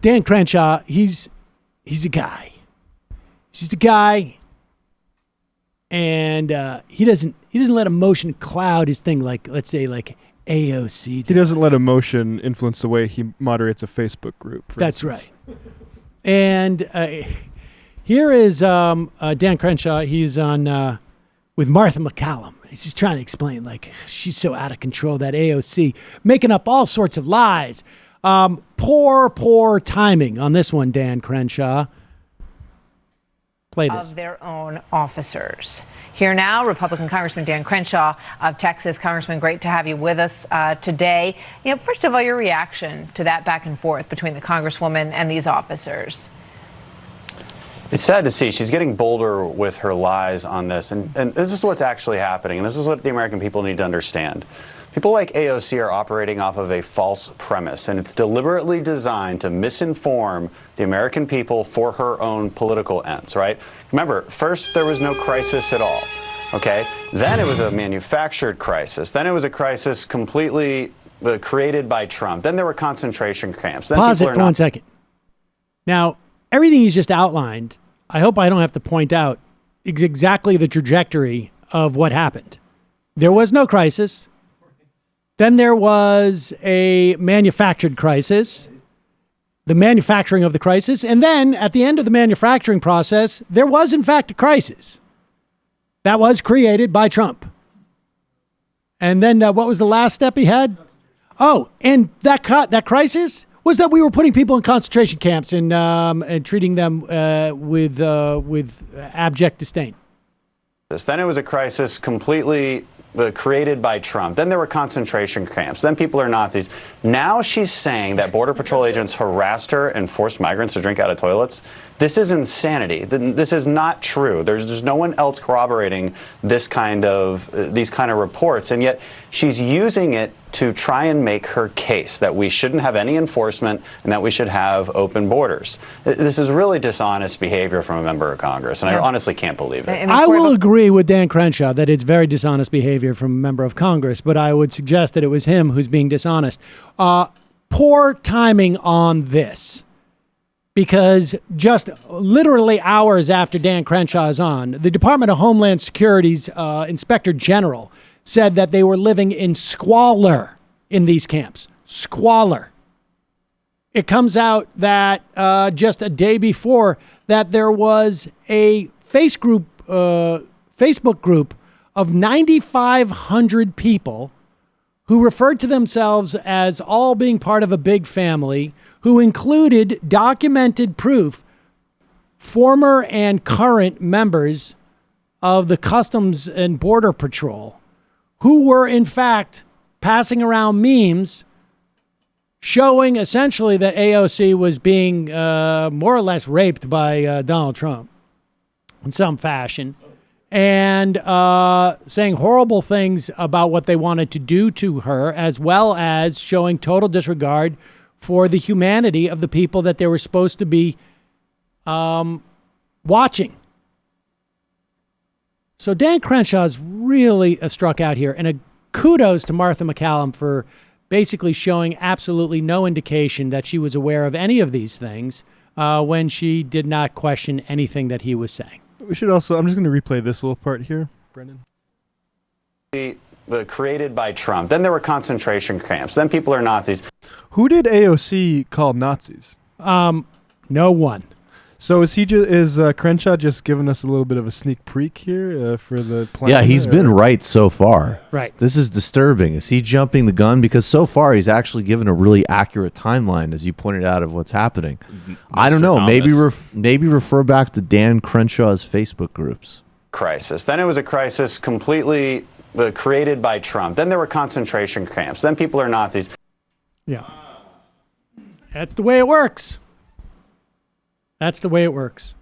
Dan Crenshaw, he's a guy. He's just a guy, and he doesn't let emotion cloud his thing like, let's say, like AOC does. He doesn't let emotion influence the way he moderates a Facebook group. That's right. And here is Dan Crenshaw. He's on with Martha McCallum. He's just trying to explain, like, she's so out of control, that AOC, making up all sorts of lies. Poor timing on this one, Dan Crenshaw. Play this. Of their own officers. Here now, Republican Congressman Dan Crenshaw of Texas. Congressman, great to have you with us today. You know, first of all, your reaction to that back and forth between the Congresswoman and these officers. It's sad to see. She's getting bolder with her lies on this. And this is what's actually happening. And this is what the American people need to understand. People like AOC are operating off of a false premise, and it's deliberately designed to misinform the American people for her own political ends, right? Remember, first there was no crisis at all, okay? Then it was a manufactured crisis. Then it was a crisis completely created by Trump. Then there were concentration camps. Then Pause it for 1 second. Now, everything he's just outlined, I hope I don't have to point out exactly the trajectory of what happened. There was no crisis. Then there was a manufactured crisis, the manufacturing of the crisis. And then at the end of the manufacturing process, there was, in fact, a crisis that was created by Trump. And then what was the last step he had? Oh, and that crisis was that we were putting people in concentration camps and treating them with abject disdain. Then it was a crisis completely created by Trump. Then there were concentration camps. Then people are Nazis. Now she's saying that Border Patrol agents harassed her and forced migrants to drink out of toilets. This is insanity. This is not true. There's no one else corroborating these kind of reports, and yet she's using it to try and make her case that we shouldn't have any enforcement and that we should have open borders. This is really dishonest behavior from a member of Congress, and I honestly can't believe it. I will agree with Dan Crenshaw that it's very dishonest behavior from a member of Congress, but I would suggest that it was him who's being dishonest. Poor timing on this. Because just literally hours after Dan Crenshaw is on, the Department of Homeland Security's Inspector General said that they were living in squalor in these camps. Squalor. It comes out that just a day before that there was a Facebook group of 9,500 people who referred to themselves as all being part of a big family, who included documented proof, former and current members of the Customs and Border Patrol, who were in fact passing around memes showing essentially that AOC was being more or less raped by Donald Trump in some fashion, and saying horrible things about what they wanted to do to her, as well as showing total disregard for the humanity of the people that they were supposed to be watching. So Dan Crenshaw's really struck out here, and a kudos to Martha McCallum for basically showing absolutely no indication that she was aware of any of these things when she did not question anything that he was saying. We should also, I'm just going to replay this little part here, Brendan. Created by Trump. Then there were concentration camps. Then people are Nazis. Who did AOC call Nazis? No one. So is Crenshaw just giving us a little bit of a sneak peek here for the plan? Yeah, he's been right so far. Right. This is disturbing. Is he jumping the gun? Because so far he's actually given a really accurate timeline, as you pointed out, of what's happening. I don't know. Maybe refer back to Dan Crenshaw's Facebook groups. Crisis. Then it was a crisis completely created by Trump. Then there were concentration camps. Then people are Nazis. Yeah. That's the way it works. That's the way it works.